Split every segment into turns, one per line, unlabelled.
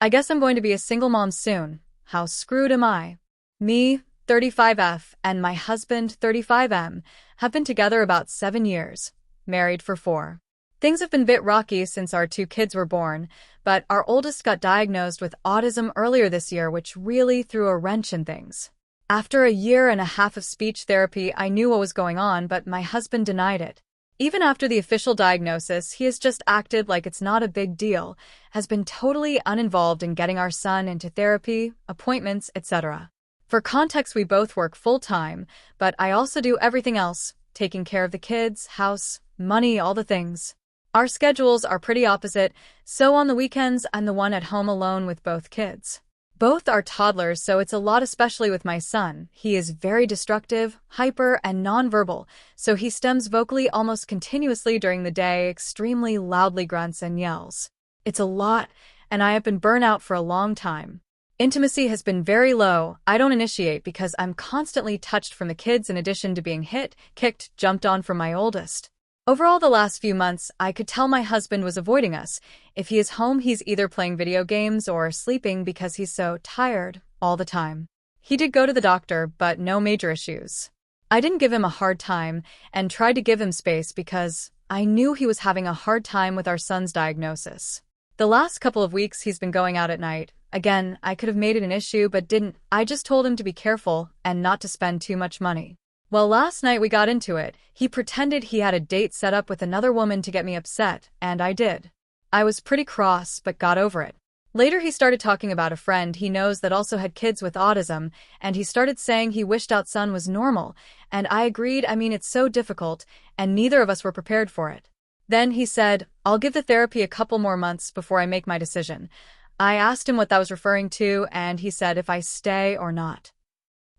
I guess I'm going to be a single mom soon. How screwed am I? Me, 35F, and my husband, 35M, have been together about 7 years, married for 4. Things have been a bit rocky since our 2 kids were born, but our oldest got diagnosed with autism earlier this year, which really threw a wrench in things. After a year and a half of speech therapy, I knew what was going on, but my husband denied it. Even after the official diagnosis, he has just acted like it's not a big deal, has been totally uninvolved in getting our son into therapy, appointments, etc. For context, we both work full-time, but I also do everything else, taking care of the kids, house, money, all the things. Our schedules are pretty opposite, so on the weekends I'm the one at home alone with both kids. Both are toddlers, so it's a lot, especially with my son. He is very destructive, hyper, and nonverbal, so he stems vocally almost continuously during the day, extremely loudly grunts and yells. It's a lot, and I have been burnt out for a long time. Intimacy has been very low. I don't initiate because I'm constantly touched from the kids in addition to being hit, kicked, jumped on from my oldest. Overall, the last few months, I could tell my husband was avoiding us. If he is home, he's either playing video games or sleeping because he's so tired all the time. He did go to the doctor, but no major issues. I didn't give him a hard time and tried to give him space because I knew he was having a hard time with our son's diagnosis. The last couple of weeks, he's been going out at night. Again, I could have made it an issue, but didn't. I just told him to be careful and not to spend too much money. Well, last night we got into it. He pretended he had a date set up with another woman to get me upset, and I did. I was pretty cross, but got over it. Later he started talking about a friend he knows that also had kids with autism, and he started saying he wished our son was normal, and I agreed. It's so difficult, and neither of us were prepared for it. Then he said, I'll give the therapy a couple more months before I make my decision. I asked him what that was referring to, and he said if I stay or not.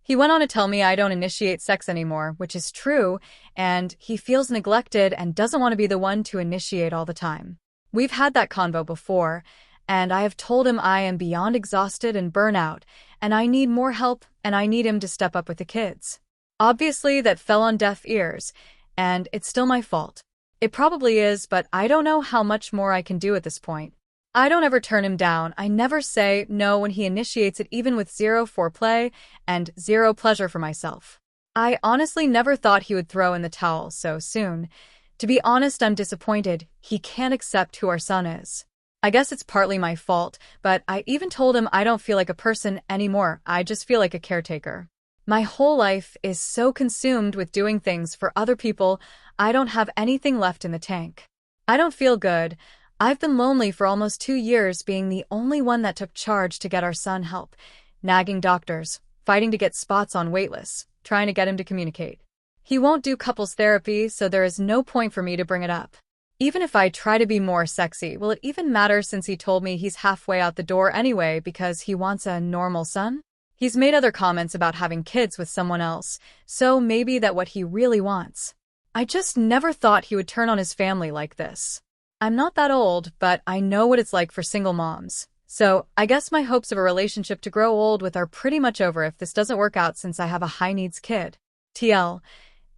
He went on to tell me I don't initiate sex anymore, which is true, and he feels neglected and doesn't want to be the one to initiate all the time. We've had that convo before, and I have told him I am beyond exhausted and burnout, and I need more help, and I need him to step up with the kids. Obviously, that fell on deaf ears, and it's still my fault. It probably is, but I don't know how much more I can do at this point. I don't ever turn him down. I never say no when he initiates it, even with 0 foreplay and 0 pleasure for myself. I honestly never thought he would throw in the towel so soon. To be honest, I'm disappointed. He can't accept who our son is. I guess it's partly my fault, but I even told him I don't feel like a person anymore. I just feel like a caretaker. My whole life is so consumed with doing things for other people, I don't have anything left in the tank. I don't feel good. I've been lonely for almost 2 years, being the only one that took charge to get our son help, nagging doctors, fighting to get spots on waitlists, trying to get him to communicate. He won't do couples therapy, so there is no point for me to bring it up. Even if I try to be more sexy, will it even matter since he told me he's halfway out the door anyway because he wants a normal son? He's made other comments about having kids with someone else, so maybe that's what he really wants. I just never thought he would turn on his family like this. I'm not that old, but I know what it's like for single moms. So I guess my hopes of a relationship to grow old with are pretty much over if this doesn't work out since I have a high-needs kid. TL.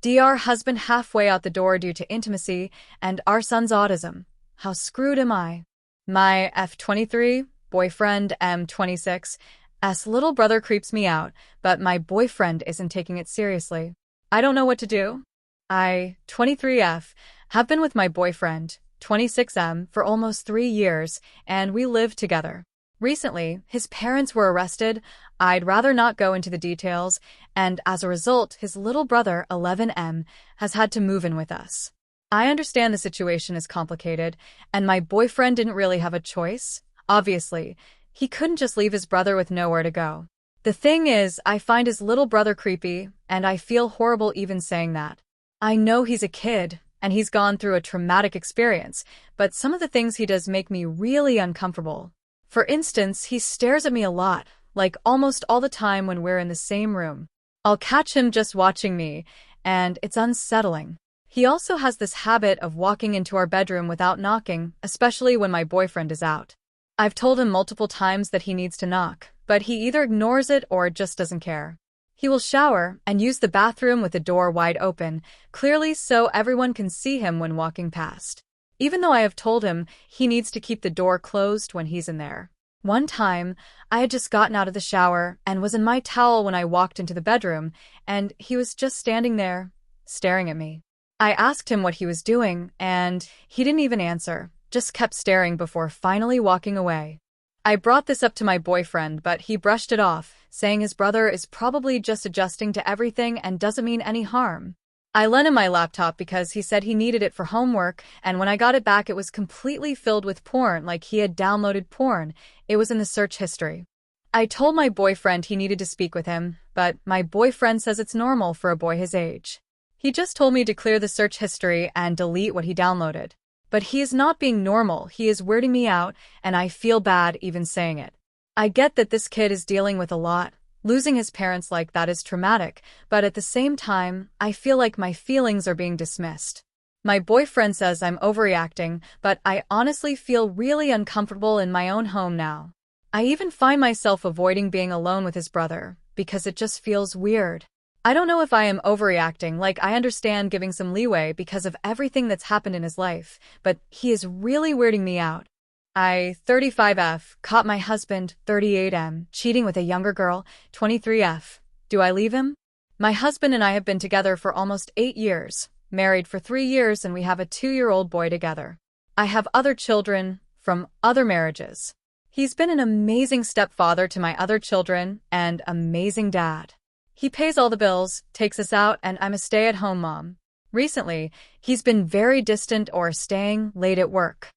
Dr. husband halfway out the door due to intimacy and our son's autism. How screwed am I? My F23, boyfriend M26, S little brother creeps me out, but my boyfriend isn't taking it seriously. I don't know what to do. I, 23F, have been with my boyfriend, 26M, for almost 3 years, and we live together. Recently, his parents were arrested. I'd rather not go into the details, and as a result, his little brother, 11M, has had to move in with us. I understand the situation is complicated, and my boyfriend didn't really have a choice. Obviously, he couldn't just leave his brother with nowhere to go. The thing is, I find his little brother creepy, and I feel horrible even saying that. I know he's a kid, and he's gone through a traumatic experience, but some of the things he does make me really uncomfortable. For instance, he stares at me a lot, like almost all the time when we're in the same room. I'll catch him just watching me, and it's unsettling. He also has this habit of walking into our bedroom without knocking, especially when my boyfriend is out. I've told him multiple times that he needs to knock, but he either ignores it or just doesn't care. He will shower and use the bathroom with the door wide open, clearly so everyone can see him when walking past. Even though I have told him he needs to keep the door closed when he's in there. One time, I had just gotten out of the shower and was in my towel when I walked into the bedroom, and he was just standing there, staring at me. I asked him what he was doing, and he didn't even answer, just kept staring before finally walking away. I brought this up to my boyfriend, but he brushed it off, saying his brother is probably just adjusting to everything and doesn't mean any harm. I lent him my laptop because he said he needed it for homework, and when I got it back it was completely filled with porn, like he had downloaded porn. It was in the search history. I told my boyfriend he needed to speak with him, but my boyfriend says it's normal for a boy his age. He just told me to clear the search history and delete what he downloaded. But he is not being normal, he is weirding me out, and I feel bad even saying it. I get that this kid is dealing with a lot. Losing his parents like that is traumatic, but at the same time, I feel like my feelings are being dismissed. My boyfriend says I'm overreacting, but I honestly feel really uncomfortable in my own home now. I even find myself avoiding being alone with his brother, because it just feels weird. I don't know if I am overreacting, like I understand giving some leeway because of everything that's happened in his life, but he is really weirding me out. I, 35F, caught my husband, 38M, cheating with a younger girl, 23F. Do I leave him? My husband and I have been together for almost 8 years, married for 3 years, and we have a 2-year-old boy together. I have other children from other marriages. He's been an amazing stepfather to my other children and amazing dad. He pays all the bills, takes us out, and I'm a stay-at-home mom. Recently, he's been very distant or staying late at work.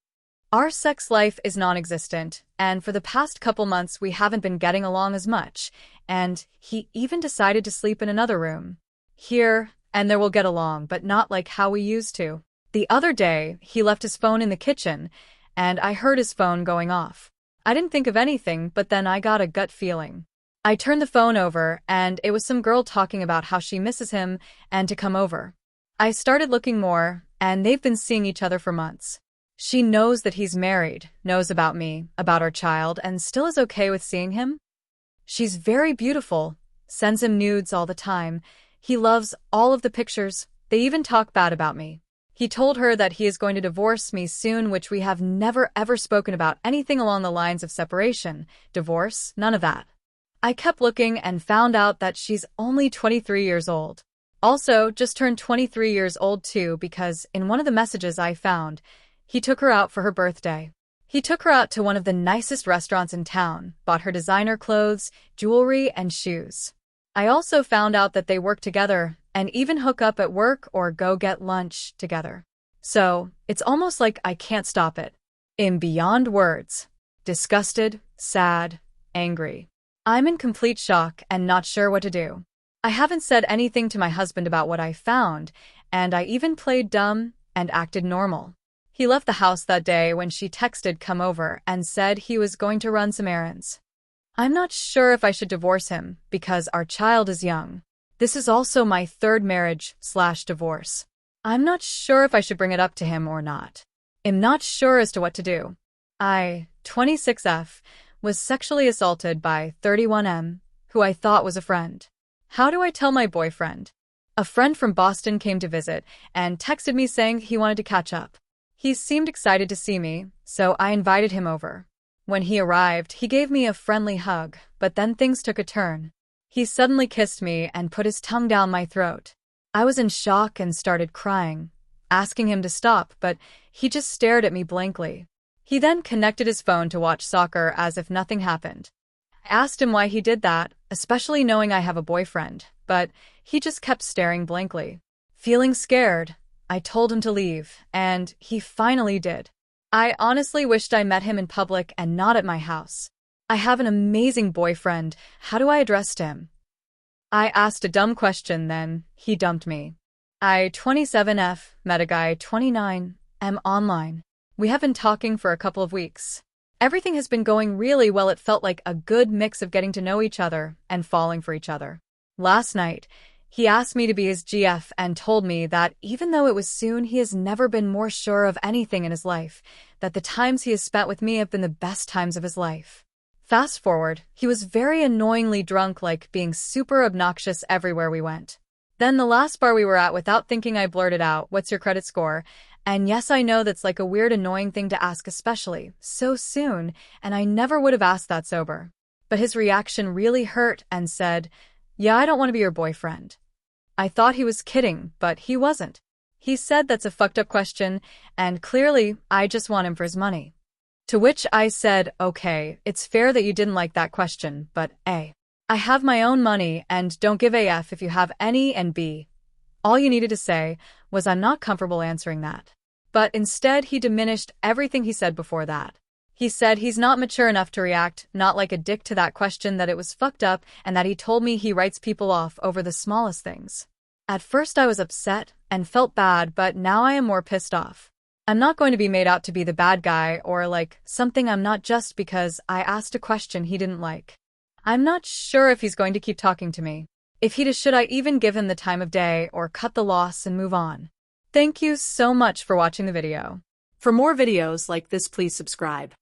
Our sex life is non-existent, and for the past couple months we haven't been getting along as much, and he even decided to sleep in another room. Here and there we'll get along, but not like how we used to. The other day, he left his phone in the kitchen, and I heard his phone going off. I didn't think of anything, but then I got a gut feeling. I turned the phone over, and it was some girl talking about how she misses him and to come over. I started looking more, and they've been seeing each other for months. She knows that he's married, knows about me, about our child, and still is okay with seeing him. She's very beautiful, sends him nudes all the time. He loves all of the pictures. They even talk bad about me. He told her that he is going to divorce me soon, which we have never ever spoken about anything along the lines of separation, divorce, none of that. I kept looking and found out that she's only 23 years old. Also, just turned 23 years old too, because in one of the messages I found, he took her out for her birthday. He took her out to one of the nicest restaurants in town, bought her designer clothes, jewelry, and shoes. I also found out that they work together and even hook up at work or go get lunch together. So, it's almost like I can't stop it. I'm beyond words. Disgusted, sad, angry. I'm in complete shock and not sure what to do. I haven't said anything to my husband about what I found, and I even played dumb and acted normal. He left the house that day when she texted come over and said he was going to run some errands. I'm not sure if I should divorce him because our child is young. This is also my 3rd marriage/divorce. I'm not sure if I should bring it up to him or not. I'm not sure as to what to do. I, 26F, was sexually assaulted by 31M, who I thought was a friend. How do I tell my boyfriend? A friend from Boston came to visit and texted me saying he wanted to catch up. He seemed excited to see me, so I invited him over. When he arrived, he gave me a friendly hug, but then things took a turn. He suddenly kissed me and put his tongue down my throat. I was in shock and started crying, asking him to stop, but he just stared at me blankly. He then connected his phone to watch soccer as if nothing happened. I asked him why he did that, especially knowing I have a boyfriend, but he just kept staring blankly. Feeling scared, I told him to leave, and he finally did. I honestly wished I met him in public and not at my house. I have an amazing boyfriend. How do I address him? I asked a dumb question, then he dumped me. I, 27F, met a guy, 29, am online. We have been talking for a couple of weeks. Everything has been going really well. It felt like a good mix of getting to know each other and falling for each other. Last night, he asked me to be his GF and told me that even though it was soon, he has never been more sure of anything in his life, that the times he has spent with me have been the best times of his life. Fast forward, he was very annoyingly drunk, like being super obnoxious everywhere we went. Then the last bar we were at, without thinking I blurted out, "What's your credit score?" And yes, I know that's like a weird, annoying thing to ask, especially so soon, and I never would have asked that sober. But his reaction really hurt and said, "Yeah, I don't want to be your boyfriend." I thought he was kidding, but he wasn't. He said that's a fucked up question, and clearly, I just want him for his money. To which I said, okay, it's fair that you didn't like that question, but A, I have my own money and don't give a F if you have any, and B, all you needed to say was I'm not comfortable answering that. But instead, he diminished everything he said before that. He said he's not mature enough to react, not like a dick to that question, that it was fucked up, and that he told me he writes people off over the smallest things. At first I was upset and felt bad, but now I am more pissed off. I'm not going to be made out to be the bad guy or like something I'm not just because I asked a question he didn't like. I'm not sure if he's going to keep talking to me. If he does, should I even give him the time of day or cut the loss and move on? Thank you so much for watching the video.
For more videos like this, please subscribe.